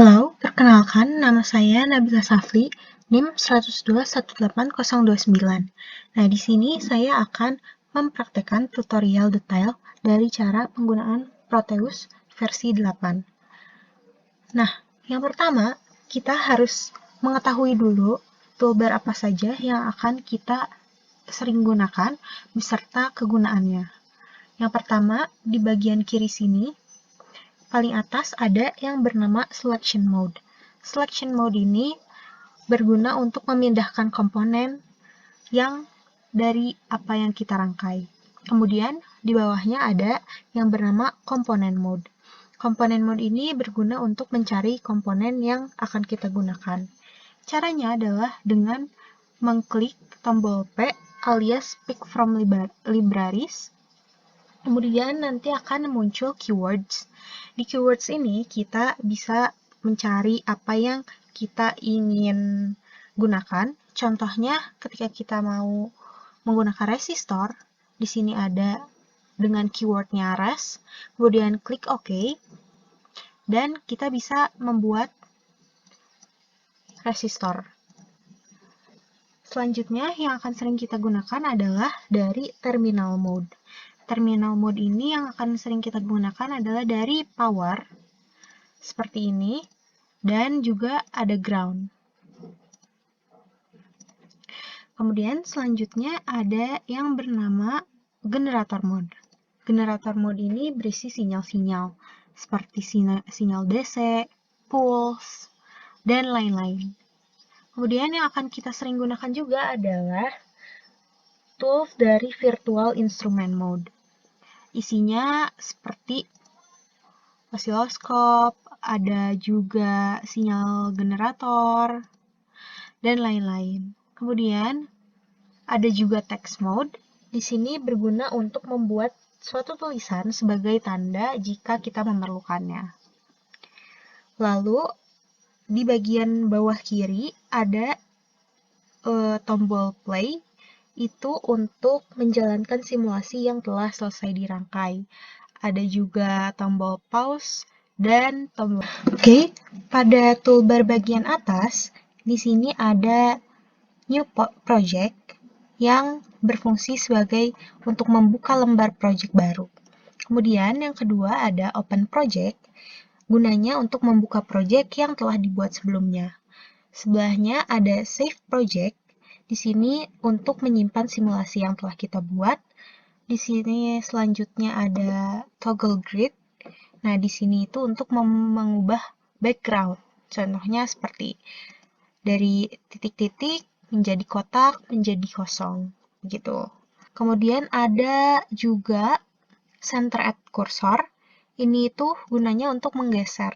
Halo, perkenalkan nama saya Nabila Safli, NIM 102.18029. Nah, di sini saya akan mempraktekkan tutorial detail dari cara penggunaan Proteus versi 8. Nah, yang pertama, kita harus mengetahui dulu toolbar apa saja yang akan kita sering gunakan beserta kegunaannya. Yang pertama, di bagian kiri sini, paling atas ada yang bernama Selection Mode. Selection Mode ini berguna untuk memindahkan komponen yang dari apa yang kita rangkai. Kemudian di bawahnya ada yang bernama Component Mode. Component Mode ini berguna untuk mencari komponen yang akan kita gunakan. Caranya adalah dengan mengklik tombol P alias Pick from Libraries. Kemudian nanti akan muncul keywords. Di keywords ini kita bisa mencari apa yang kita ingin gunakan. Contohnya ketika kita mau menggunakan resistor, di sini ada dengan keywordnya res, kemudian klik OK, dan kita bisa membuat resistor. Selanjutnya yang akan sering kita gunakan adalah dari terminal mode. Terminal mode ini yang akan sering kita gunakan adalah dari power, seperti ini, dan juga ada ground. Kemudian selanjutnya ada yang bernama generator mode. Generator mode ini berisi sinyal-sinyal, seperti sinyal DC, pulse, dan lain-lain. Kemudian yang akan kita sering gunakan juga adalah tools dari virtual instrument mode. Isinya seperti osiloskop, ada juga sinyal generator, dan lain-lain. Kemudian ada juga text mode. Di sini berguna untuk membuat suatu tulisan sebagai tanda jika kita memerlukannya. Lalu di bagian bawah kiri ada tombol play. Itu untuk menjalankan simulasi yang telah selesai dirangkai. Ada juga tombol pause dan tombol. Oke, pada toolbar bagian atas, di sini ada New Project yang berfungsi sebagai untuk membuka lembar project baru. Kemudian yang kedua ada Open Project, gunanya untuk membuka project yang telah dibuat sebelumnya. Sebelahnya ada Save Project, di sini untuk menyimpan simulasi yang telah kita buat. Di sini selanjutnya ada Toggle Grid. Nah, di sini itu untuk mengubah background. Contohnya seperti dari titik-titik menjadi kotak, menjadi kosong, gitu. Kemudian ada juga Center at Cursor. Ini itu gunanya untuk menggeser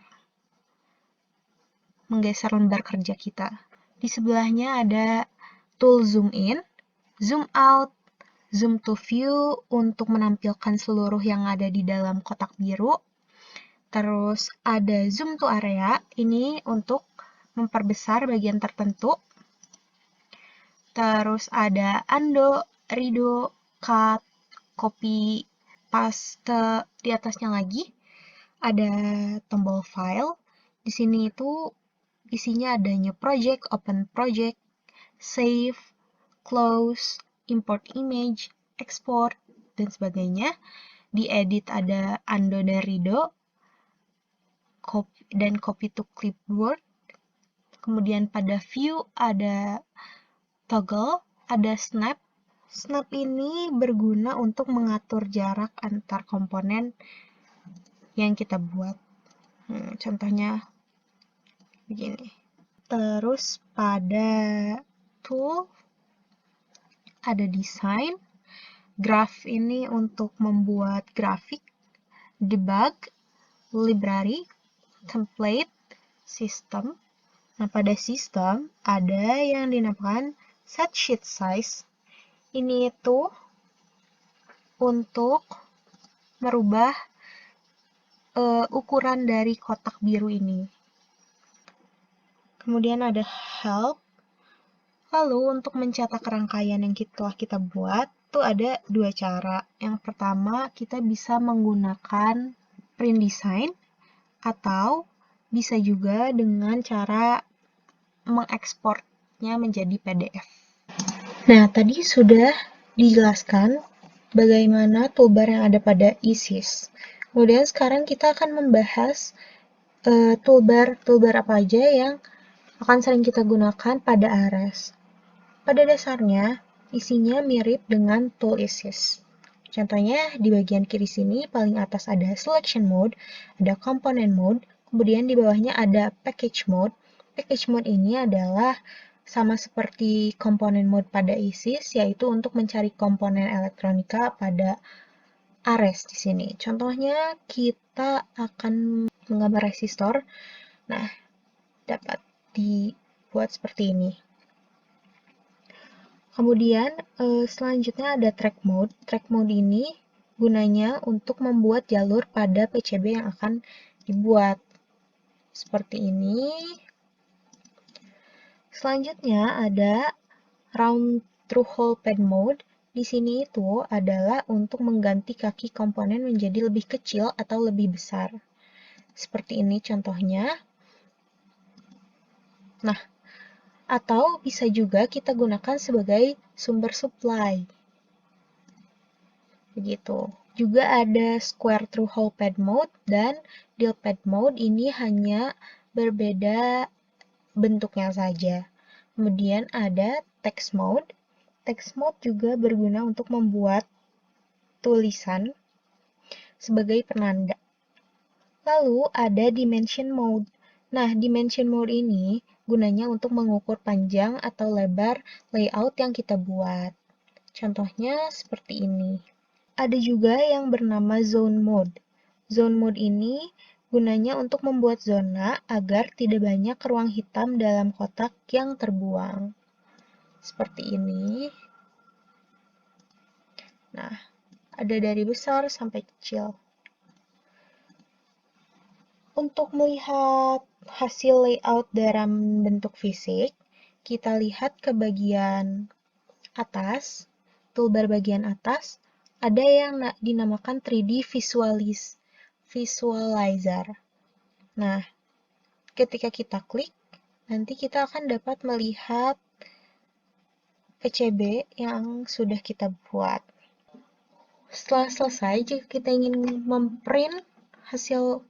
lembar kerja kita. Di sebelahnya ada tool zoom in, zoom out, zoom to view untuk menampilkan seluruh yang ada di dalam kotak biru. Terus ada zoom to area, ini untuk memperbesar bagian tertentu. Terus ada undo, redo, cut, copy, paste. Di atasnya lagi ada tombol file. Di sini itu isinya ada new project, open project, save, close, import image, export, dan sebagainya. Di edit ada undo dan redo, copy to clipboard. Kemudian pada view ada toggle, ada snap. Snap ini berguna untuk mengatur jarak antar komponen yang kita buat. Contohnya begini. Terus pada tool ada design. Graph ini untuk membuat grafik. Debug, library, template, system. Nah, pada sistem ada yang dinamakan set sheet size. Ini itu untuk merubah ukuran dari kotak biru ini. Kemudian ada help. Lalu untuk mencetak rangkaian yang telah kita buat, itu ada dua cara. Yang pertama, kita bisa menggunakan print design atau bisa juga dengan cara mengekspornya menjadi PDF. Nah, tadi sudah dijelaskan bagaimana toolbar yang ada pada ISIS. Kemudian sekarang kita akan membahas toolbar apa aja yang akan sering kita gunakan pada Ares. Pada dasarnya, isinya mirip dengan tool ISIS. Contohnya, di bagian kiri sini, paling atas ada Selection Mode, ada Component Mode, kemudian di bawahnya ada Package Mode. Package Mode ini adalah sama seperti Component Mode pada ISIS, yaitu untuk mencari komponen elektronika pada Ares di sini. Contohnya, kita akan menggambar resistor. Nah, dapat dibuat seperti ini. Kemudian selanjutnya ada track mode. Track mode ini gunanya untuk membuat jalur pada PCB yang akan dibuat. Seperti ini. Selanjutnya ada round through hole pad mode. Di sini itu adalah untuk mengganti kaki komponen menjadi lebih kecil atau lebih besar. Seperti ini contohnya. Nah, atau bisa juga kita gunakan sebagai sumber supply. Begitu. Juga ada square through hole pad mode dan dial pad mode, ini hanya berbeda bentuknya saja. Kemudian ada text mode. Text mode juga berguna untuk membuat tulisan sebagai penanda. Lalu ada dimension mode. Nah, dimension mode ini gunanya untuk mengukur panjang atau lebar layout yang kita buat. Contohnya seperti ini. Ada juga yang bernama zone mode. Zone mode ini gunanya untuk membuat zona agar tidak banyak ruang hitam dalam kotak yang terbuang. Seperti ini. Nah, ada dari besar sampai kecil. Untuk melihat hasil layout dalam bentuk fisik, kita lihat ke bagian atas, toolbar bagian atas, ada yang dinamakan 3D Visualizer. Nah, ketika kita klik, nanti kita akan dapat melihat PCB yang sudah kita buat. Setelah selesai, jika kita ingin memprint hasil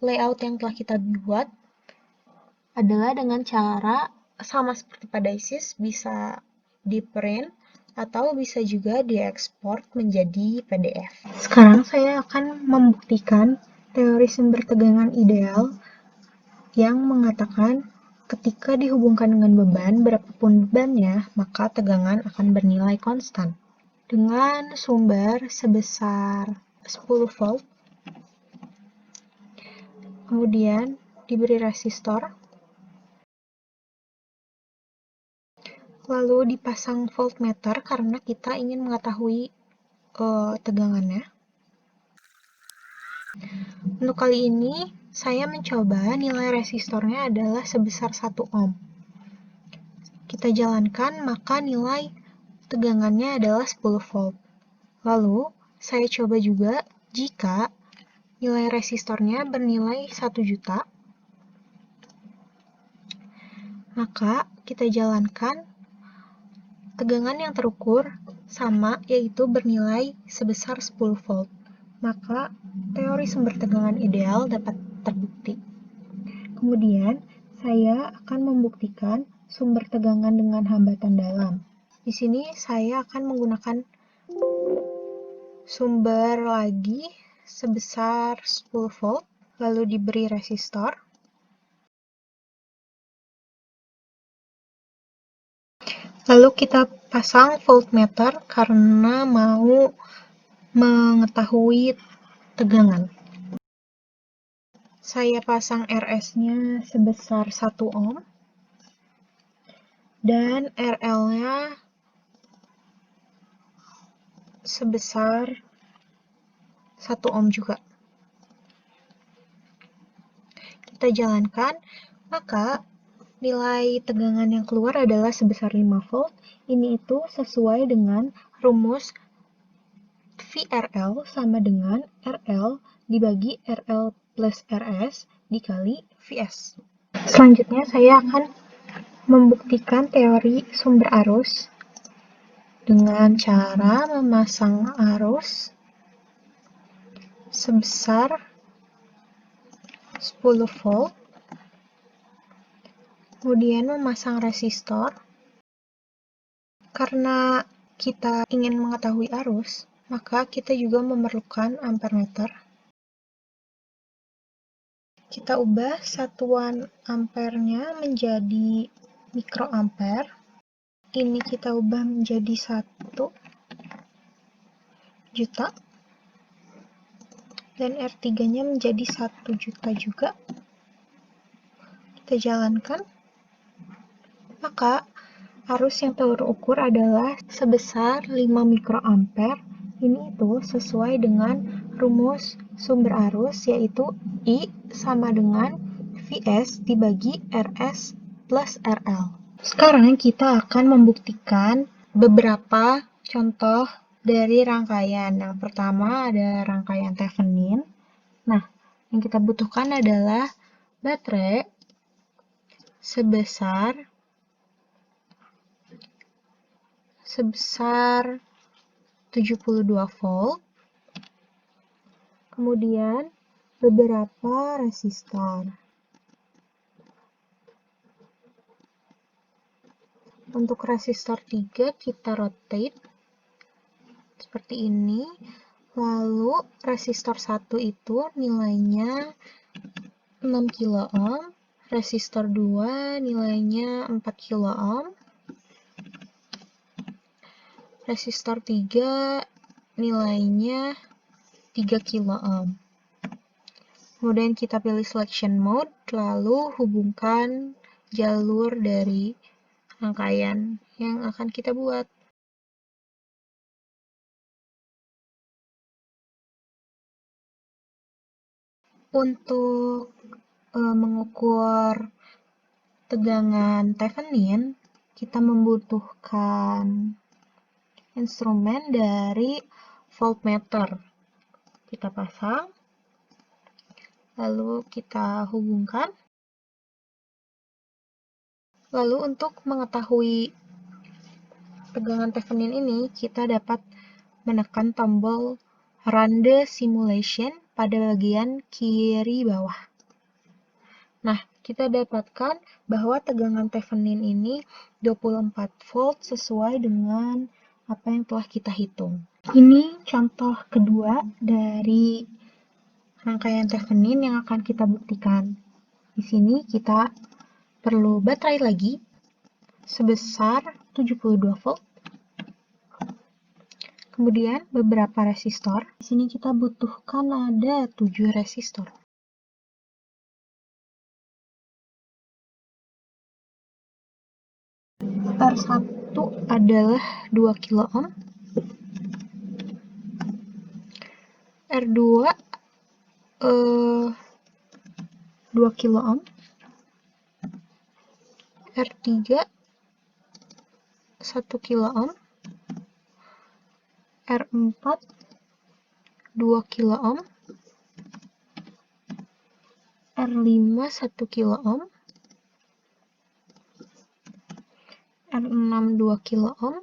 layout yang telah kita buat, adalah dengan cara sama seperti pada ISIS, bisa di-print atau bisa juga diekspor menjadi PDF. Sekarang saya akan membuktikan teori sumber tegangan ideal yang mengatakan ketika dihubungkan dengan beban, berapapun bebannya, maka tegangan akan bernilai konstan. Dengan sumber sebesar 10 volt, kemudian diberi resistor, lalu dipasang voltmeter karena kita ingin mengetahui tegangannya. Untuk kali ini, saya mencoba nilai resistornya adalah sebesar 1 ohm. Kita jalankan, maka nilai tegangannya adalah 10 volt. Lalu, saya coba juga jika nilai resistornya bernilai 1 juta, maka kita jalankan tegangan yang terukur sama, yaitu bernilai sebesar 10 volt. Maka teori sumber tegangan ideal dapat terbukti. Kemudian, saya akan membuktikan sumber tegangan dengan hambatan dalam. Di sini saya akan menggunakan sumber lagi sebesar 10 volt, lalu diberi resistor. Lalu kita pasang voltmeter karena mau mengetahui tegangan. Saya pasang RS-nya sebesar 1 ohm dan RL-nya sebesar 1 ohm juga. Kita jalankan, maka nilai tegangan yang keluar adalah sebesar 5 volt. Ini itu sesuai dengan rumus VRL sama dengan RL dibagi RL plus RS dikali Vs. Selanjutnya saya akan membuktikan teori sumber arus dengan cara memasang arus sebesar 10 volt, kemudian memasang resistor. Karena kita ingin mengetahui arus, maka kita juga memerlukan ampermeter. Kita ubah satuan ampernya menjadi mikroampere. Ini kita ubah menjadi 1 juta. Dan R3-nya menjadi 1 juta juga. Kita jalankan. Maka arus yang terukur adalah sebesar 5 mikroampere. Ini itu sesuai dengan rumus sumber arus, yaitu I sama dengan Vs dibagi Rs plus Rl. Sekarang kita akan membuktikan beberapa contoh dari rangkaian. Yang pertama ada rangkaian Thevenin. Nah, yang kita butuhkan adalah baterai sebesar 72 volt, kemudian beberapa resistor. Untuk resistor 3 kita rotate seperti ini, lalu resistor 1 itu nilainya 6 kilo ohm, resistor 2 nilainya 4 kilo ohm, resistor 3 nilainya 3 kilo ohm. Kemudian kita pilih selection mode, lalu hubungkan jalur dari rangkaian yang akan kita buat. Untuk mengukur tegangan Thevenin, kita membutuhkan instrumen dari voltmeter. Kita pasang, lalu kita hubungkan. Lalu untuk mengetahui tegangan Thevenin ini, kita dapat menekan tombol Run the Simulation pada bagian kiri bawah. Nah, kita dapatkan bahwa tegangan Thevenin ini 24 volt sesuai dengan apa yang telah kita hitung. Ini contoh kedua dari rangkaian Thevenin yang akan kita buktikan. Di sini kita perlu baterai lagi sebesar 72 volt. Kemudian beberapa resistor. Di sini kita butuhkan ada 7 resistor. R1 adalah 2 kilo ohm. R2 2 kilo ohm. R3 1 kilo ohm. R4 2 kilo ohm. R5 1 kilo ohm. R6 2 kilo ohm.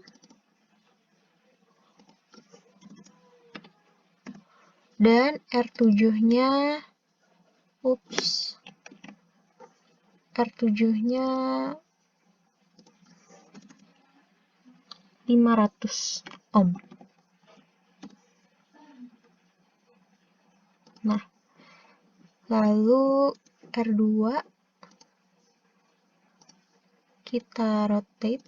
Dan R7-nya R7-nya 500 ohm. Nah, lalu R2 kita rotate,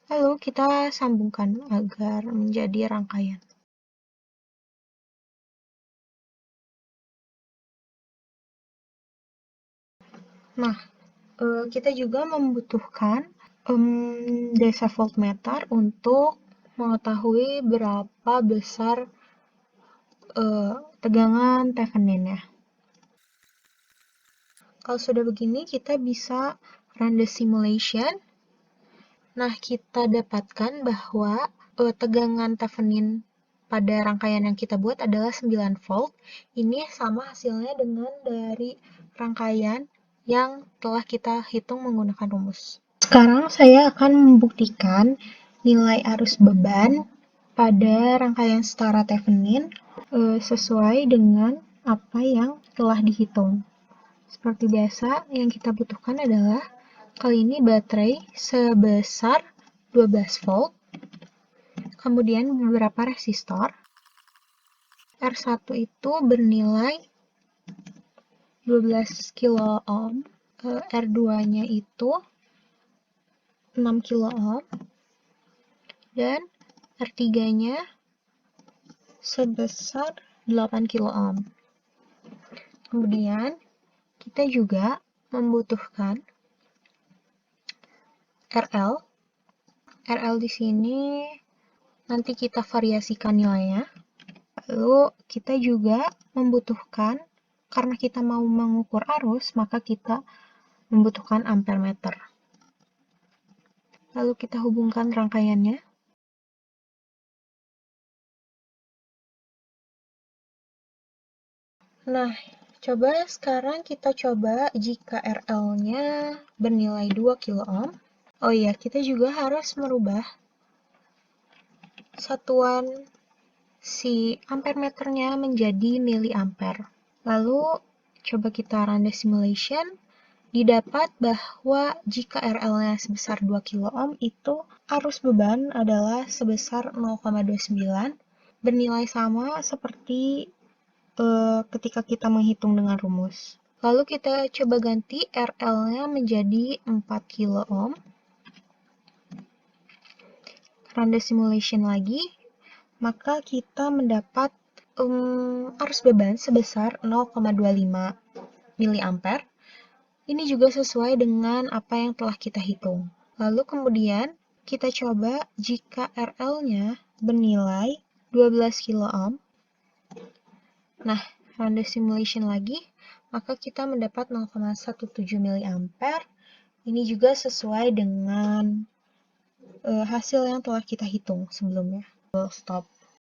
lalu kita sambungkan agar menjadi rangkaian. Nah, kita juga membutuhkan desa voltmeter untuk mengetahui berapa besar tegangan Thevenin ya. Kalau sudah begini, kita bisa run the simulation. Nah, kita dapatkan bahwa tegangan Thevenin pada rangkaian yang kita buat adalah 9 volt. Ini sama hasilnya dengan dari rangkaian yang telah kita hitung menggunakan rumus. Sekarang saya akan membuktikan nilai arus beban pada rangkaian setara Thevenin sesuai dengan apa yang telah dihitung. Seperti biasa, yang kita butuhkan adalah kali ini baterai sebesar 12 volt, kemudian beberapa resistor. R1 itu bernilai 12 kilo ohm, R2-nya itu 6 kilo ohm, dan R3-nya sebesar 8 kilo ohm. Kemudian kita juga membutuhkan RL. RL di sini nanti kita variasikan nilainya. Lalu kita juga membutuhkan, karena kita mau mengukur arus, maka kita membutuhkan ampere meter. Lalu kita hubungkan rangkaiannya. Nah, coba sekarang kita coba jika RL-nya bernilai 2 kilo ohm. Oh iya, kita juga harus merubah satuan si ampere meternya menjadi miliampere. Lalu coba kita run the simulation. Didapat bahwa jika RL-nya sebesar 2 kilo ohm itu arus beban adalah sebesar 0,29, bernilai sama seperti ketika kita menghitung dengan rumus. Lalu kita coba ganti RL-nya menjadi 4 kilo ohm. Run the simulation lagi, maka kita mendapat arus beban sebesar 0,25 miliampere. Ini juga sesuai dengan apa yang telah kita hitung. Lalu kemudian kita coba jika RL-nya bernilai 12 kilo ohm. Nah, run the simulation lagi, maka kita mendapat 0,17 miliampere. Ini juga sesuai dengan hasil yang telah kita hitung sebelumnya. Stop.